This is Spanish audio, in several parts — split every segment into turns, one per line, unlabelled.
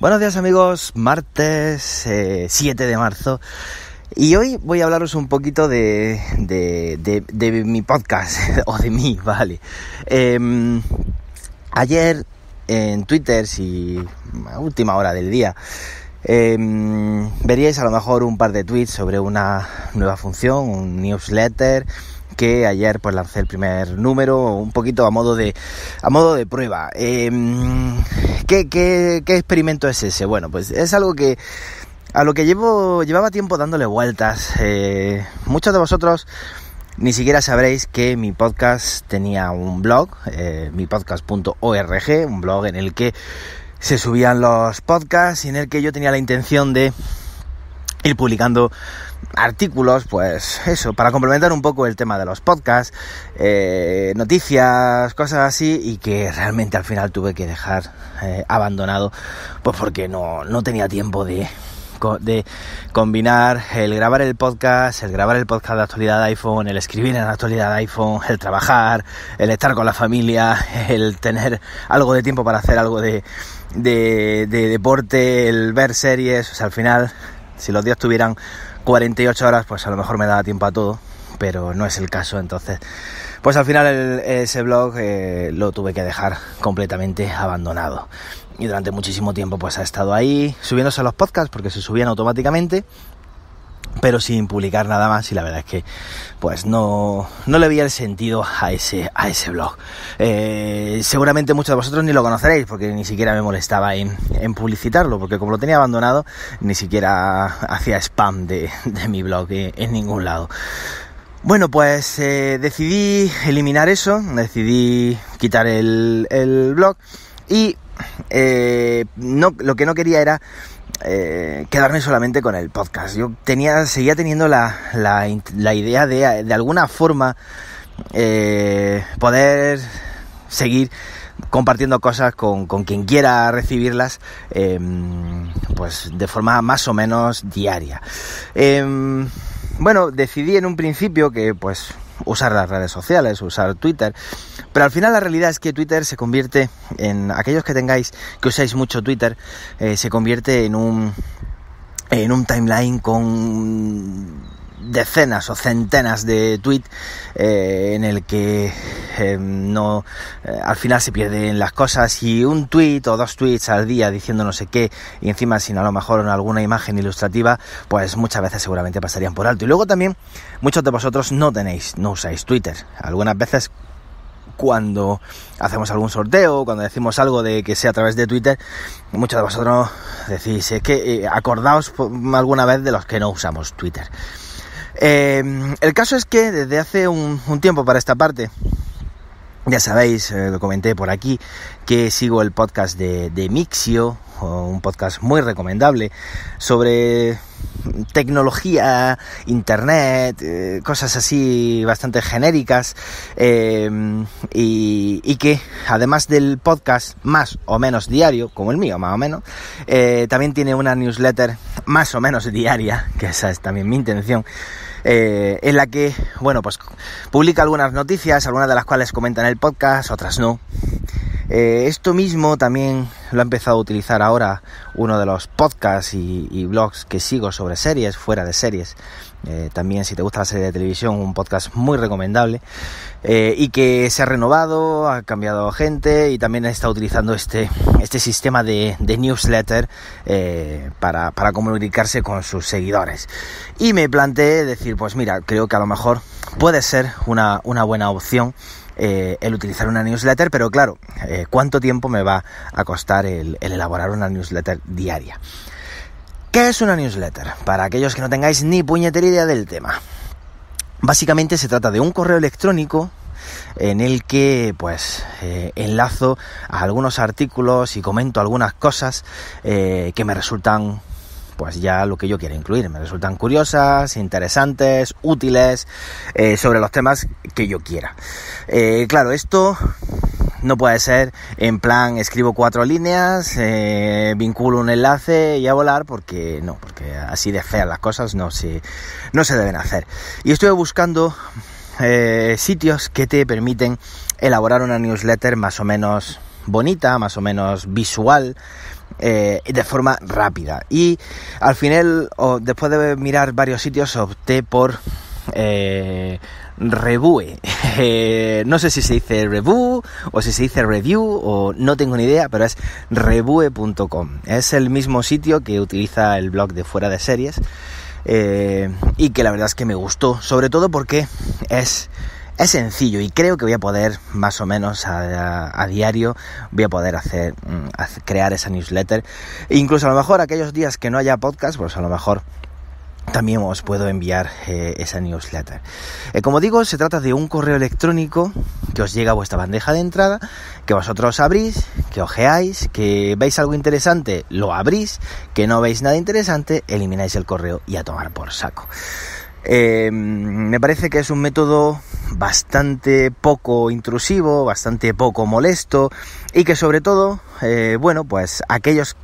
Buenos días amigos, martes 7 de marzo y hoy voy a hablaros un poquito de mi podcast, o de mí, ¿vale? Ayer en Twitter, a última hora del día, veríais a lo mejor un par de tweets sobre una nueva función, un newsletter, que ayer pues lancé el primer número, un poquito a modo de prueba. ¿Qué experimento es ese? Bueno, pues es algo a lo que llevaba tiempo dándole vueltas. Muchos de vosotros ni siquiera sabréis que mi podcast tenía un blog, mipodcast.org, un blog en el que se subían los podcasts y en el que yo tenía la intención de ir publicando artículos, pues eso, para complementar un poco el tema de los podcasts, noticias, cosas así, y que realmente al final tuve que dejar abandonado, pues porque no tenía tiempo de combinar el grabar el podcast de actualidad de iPhone, el escribir en la actualidad de iPhone, el trabajar, el estar con la familia, el tener algo de tiempo para hacer algo de deporte, el ver series. O sea, al final, si los días tuvieran 48 horas, pues a lo mejor me daba tiempo a todo, pero no es el caso. Entonces, pues al final ese blog lo tuve que dejar completamente abandonado. Y durante muchísimo tiempo pues ha estado ahí subiéndose los podcasts, porque se subían automáticamente, pero sin publicar nada más, y la verdad es que pues no le veía el sentido a ese blog. Seguramente muchos de vosotros ni lo conoceréis, porque ni siquiera me molestaba en publicitarlo, porque como lo tenía abandonado, ni siquiera hacía spam de mi blog en ningún lado. Bueno, pues decidí eliminar eso, decidí quitar el blog, y lo que no quería era quedarme solamente con el podcast. Yo seguía teniendo la idea de alguna forma poder seguir compartiendo cosas con quien quiera recibirlas, pues de forma más o menos diaria. Bueno, decidí en un principio que pues usar las redes sociales, usar Twitter, pero al final la realidad es que Twitter se convierte en, aquellos que usáis mucho Twitter, se convierte en un timeline con decenas o centenas de tweets, en el que al final se pierden las cosas, y un tweet o dos tweets al día diciendo no sé qué, y encima sin a lo mejor alguna imagen ilustrativa, pues muchas veces seguramente pasarían por alto. Y luego también muchos de vosotros no usáis Twitter. Algunas veces cuando hacemos algún sorteo, cuando decimos algo de que sea a través de Twitter, muchos de vosotros decís, es que acordaos alguna vez de los que no usamos Twitter. El caso es que desde hace un tiempo para esta parte, ya sabéis, lo comenté por aquí, que sigo el podcast de Mixio, un podcast muy recomendable sobre tecnología, internet, cosas así bastante genéricas, y que además del podcast más o menos diario, como el mío más o menos, también tiene una newsletter más o menos diaria, que esa es también mi intención, en la que, bueno, pues publica algunas noticias, algunas de las cuales comenta en el podcast, otras no. Esto mismo también lo ha empezado a utilizar ahora uno de los podcasts y blogs que sigo sobre series, fuera de series. También, si te gusta la serie de televisión, un podcast muy recomendable, y que se ha renovado, ha cambiado gente, y también está utilizando este sistema de newsletter para comunicarse con sus seguidores. Y me planteé decir, pues mira, creo que a lo mejor puede ser una buena opción el utilizar una newsletter, pero claro, ¿cuánto tiempo me va a costar el elaborar una newsletter diaria? ¿Qué es una newsletter? Para aquellos que no tengáis ni puñetera idea del tema. Básicamente se trata de un correo electrónico en el que pues enlazo a algunos artículos y comento algunas cosas que me resultan, pues ya lo que yo quiero incluir, me resultan curiosas, interesantes, útiles, sobre los temas que yo quiera. Claro, esto no puede ser en plan escribo 4 líneas, vinculo un enlace y a volar, porque así de feas las cosas no se deben hacer. Y estuve buscando sitios que te permiten elaborar una newsletter más o menos bonita, más o menos visual, de forma rápida. Y al final, después de mirar varios sitios, opté por Revue. No sé si se dice review o si se dice review, o no tengo ni idea, pero es revue.com. Es el mismo sitio que utiliza el blog de Fuera de Series, y que la verdad es que me gustó, sobre todo porque es sencillo, y creo que voy a poder más o menos a diario voy a poder crear esa newsletter. E incluso a lo mejor aquellos días que no haya podcast, pues a lo mejor también os puedo enviar esa newsletter. Como digo, se trata de un correo electrónico que os llega a vuestra bandeja de entrada, que vosotros abrís, que ojeáis, que veis algo interesante, lo abrís, que no veis nada interesante, elimináis el correo y a tomar por saco. Me parece que es un método bastante poco intrusivo, bastante poco molesto, y que sobre todo, pues aquellos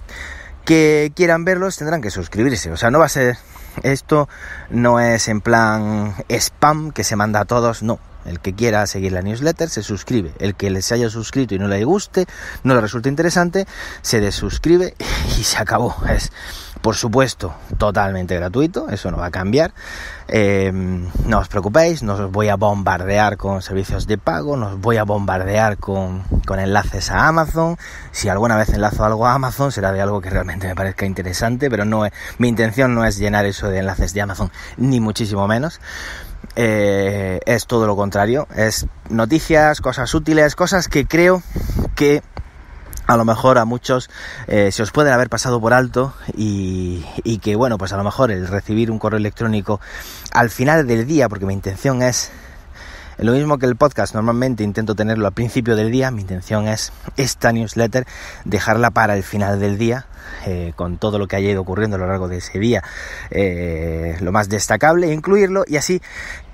que quieran verlos tendrán que suscribirse. O sea, no va a ser... Esto no es en plan spam que se manda a todos, no. El que quiera seguir la newsletter se suscribe. El que les haya suscrito y no le guste, no le resulte interesante, se desuscribe y se acabó. Es, por supuesto, totalmente gratuito, eso no va a cambiar. No os preocupéis, no os voy a bombardear con servicios de pago, no os voy a bombardear con enlaces a Amazon. Si alguna vez enlazo algo a Amazon, será de algo que realmente me parezca interesante, pero mi intención no es llenar eso de enlaces de Amazon, ni muchísimo menos. Es todo lo contrario, es noticias, cosas útiles, cosas que creo que a lo mejor a muchos se os pueden haber pasado por alto, y que bueno, pues a lo mejor el recibir un correo electrónico al final del día, porque mi intención es lo mismo que el podcast, normalmente intento tenerlo al principio del día, mi intención es esta newsletter dejarla para el final del día, con todo lo que haya ido ocurriendo a lo largo de ese día, lo más destacable, incluirlo, y así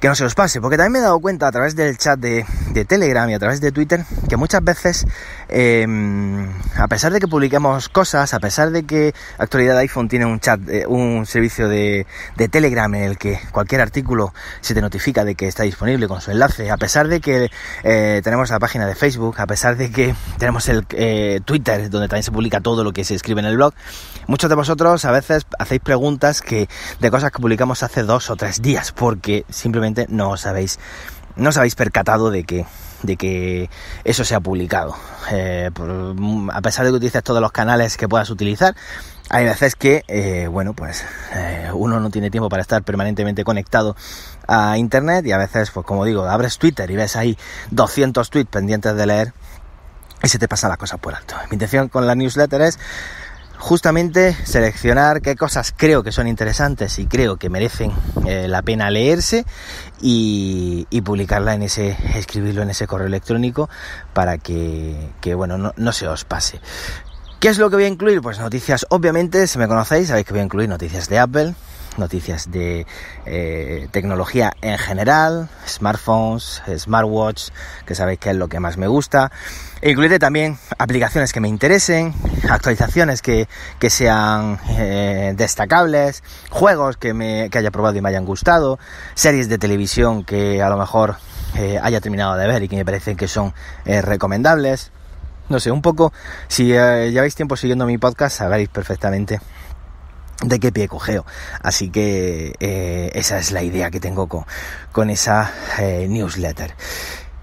que no se os pase, porque también me he dado cuenta a través del chat de Telegram y a través de Twitter que muchas veces, a pesar de que publiquemos cosas, a pesar de que Actualidad iPhone tiene un chat, un servicio de Telegram en el que cualquier artículo se te notifica de que está disponible con su enlace, a pesar de que tenemos la página de Facebook, a pesar de que tenemos el Twitter, donde también se publica todo lo que se escribe en el blog, muchos de vosotros a veces hacéis preguntas de cosas que publicamos hace 2 o 3 días, porque simplemente no os habéis percatado de que eso se ha publicado. A pesar de que utilices todos los canales que puedas utilizar, hay veces que uno no tiene tiempo para estar permanentemente conectado a internet, y a veces, pues como digo, abres Twitter y ves ahí 200 tweets pendientes de leer y se te pasan las cosas por alto. Mi intención con la newsletter es justamente seleccionar qué cosas creo que son interesantes y creo que merecen la pena leerse, y publicarla escribirlo en ese correo electrónico para que no se os pase. ¿Qué es lo que voy a incluir? Pues noticias, obviamente, si me conocéis, sabéis que voy a incluir noticias de Apple, noticias de tecnología en general, smartphones, smartwatch, que sabéis que es lo que más me gusta. E incluiré también aplicaciones que me interesen, actualizaciones que sean destacables, juegos que haya probado y me hayan gustado, series de televisión que a lo mejor haya terminado de ver y que me parecen que son recomendables. No sé, un poco, si lleváis tiempo siguiendo mi podcast, sabréis perfectamente de qué pie cojeo. Así que esa es la idea que tengo con esa newsletter.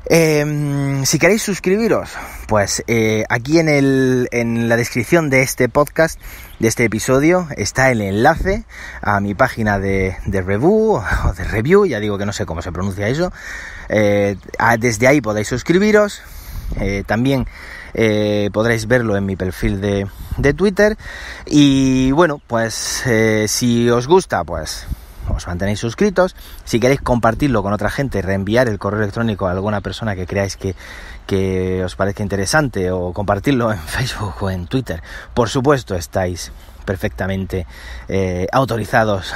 Si queréis suscribiros, pues aquí en la descripción de este podcast, de este episodio, está el enlace a mi página de review o de review, ya digo que no sé cómo se pronuncia eso. Desde ahí podéis suscribiros. También podréis verlo en mi perfil de Twitter, y bueno, pues si os gusta, pues os mantenéis suscritos. Si queréis compartirlo con otra gente, reenviar el correo electrónico a alguna persona que creáis que os parezca interesante, o compartirlo en Facebook o en Twitter, por supuesto estáis perfectamente autorizados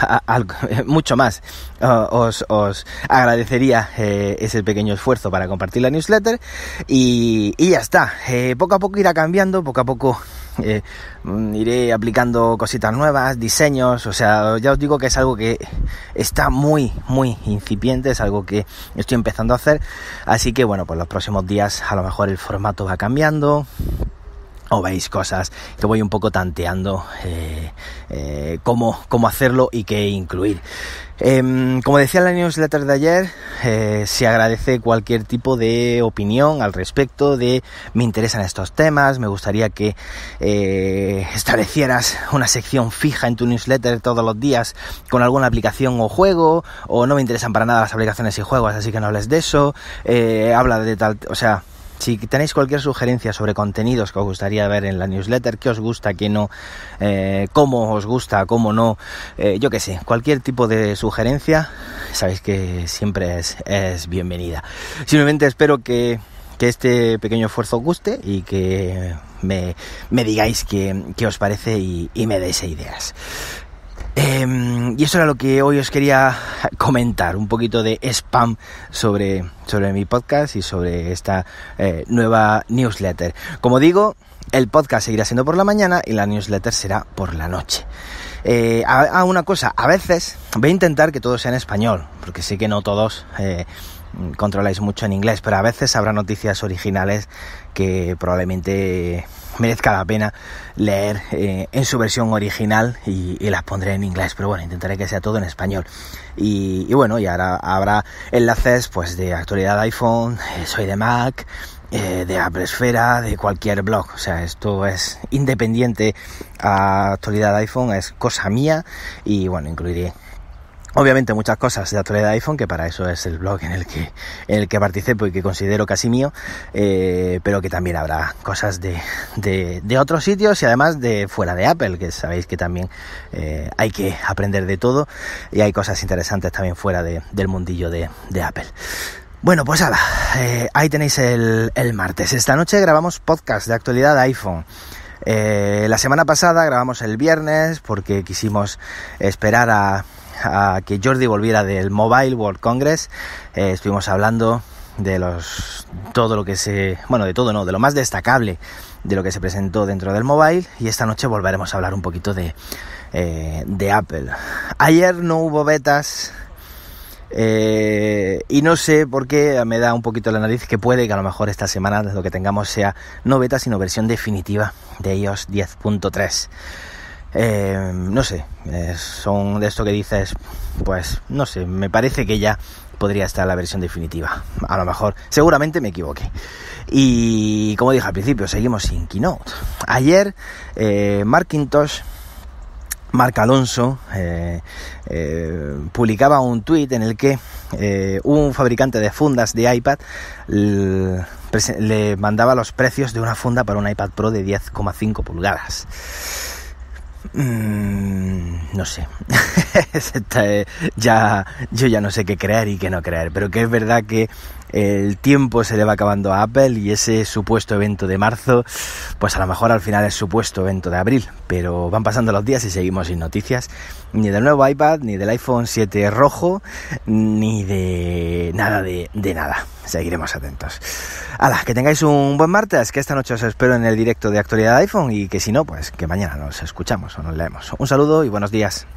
mucho más. Os agradecería ese pequeño esfuerzo para compartir la newsletter, y ya está. Poco a poco irá cambiando, poco a poco iré aplicando cositas nuevas, diseños, o sea, ya os digo que es algo que está muy incipiente, es algo que estoy empezando a hacer, así que bueno, pues los próximos días a lo mejor el formato va cambiando, o veis cosas que voy un poco tanteando cómo hacerlo y qué incluir. Como decía en la newsletter de ayer, se agradece cualquier tipo de opinión al respecto de me interesan estos temas, me gustaría que establecieras una sección fija en tu newsletter todos los días con alguna aplicación o juego, o no me interesan para nada las aplicaciones y juegos, así que no hables de eso, habla de tal, o sea, si tenéis cualquier sugerencia sobre contenidos que os gustaría ver en la newsletter, qué os gusta, qué no, cómo os gusta, cómo no, yo qué sé, cualquier tipo de sugerencia, sabéis que siempre es bienvenida. Simplemente espero que este pequeño esfuerzo os guste y que me digáis qué os parece y me deis ideas. Y eso era lo que hoy os quería comentar, un poquito de spam sobre mi podcast y sobre esta nueva newsletter. Como digo, el podcast seguirá siendo por la mañana y la newsletter será por la noche. Una cosa, a veces voy a intentar que todo sea en español, porque sé que no todos controláis mucho en inglés, pero a veces habrá noticias originales que probablemente merezca la pena leer en su versión original y las pondré en inglés, pero bueno, intentaré que sea todo en español. Y bueno, y ahora habrá enlaces pues de actualidad de iPhone, soy de Mac, de Apple Esfera, de cualquier blog, o sea, esto es independiente a actualidad de iPhone, es cosa mía y bueno, incluiré obviamente muchas cosas de actualidad de iPhone, que para eso es el blog en el que participo y que considero casi mío, pero que también habrá cosas de otros sitios y además de fuera de Apple, que sabéis que también hay que aprender de todo y hay cosas interesantes también fuera del mundillo de Apple. Bueno, pues hala, ahí tenéis el martes. Esta noche grabamos podcast de actualidad de iPhone. La semana pasada grabamos el viernes porque quisimos esperar a que Jordi volviera del Mobile World Congress. Estuvimos hablando de todo lo que de lo más destacable de lo que se presentó dentro del Mobile, y esta noche volveremos a hablar un poquito de Apple. Ayer no hubo betas y no sé por qué me da un poquito la nariz que puede que a lo mejor esta semana lo que tengamos sea no beta sino versión definitiva de iOS 10.3. No sé, son de esto que dices, pues no sé, me parece que ya podría estar la versión definitiva. A lo mejor, seguramente me equivoqué. Y como dije al principio, seguimos sin Keynote. Ayer, Marc Alonso publicaba un tuit en el que un fabricante de fundas de iPad le mandaba los precios de una funda para un iPad Pro de 10,5 pulgadas. No sé. Yo ya no sé qué creer y qué no creer, pero que es verdad que el tiempo se le va acabando a Apple y ese supuesto evento de marzo, pues a lo mejor al final es supuesto evento de abril, pero van pasando los días y seguimos sin noticias ni del nuevo iPad, ni del iPhone 7 rojo, ni de nada de nada. Seguiremos atentos. ¡Hala! Que tengáis un buen martes, que esta noche os espero en el directo de actualidad de iPhone y que si no, pues que mañana nos escuchamos o nos leemos. Un saludo y buenos días.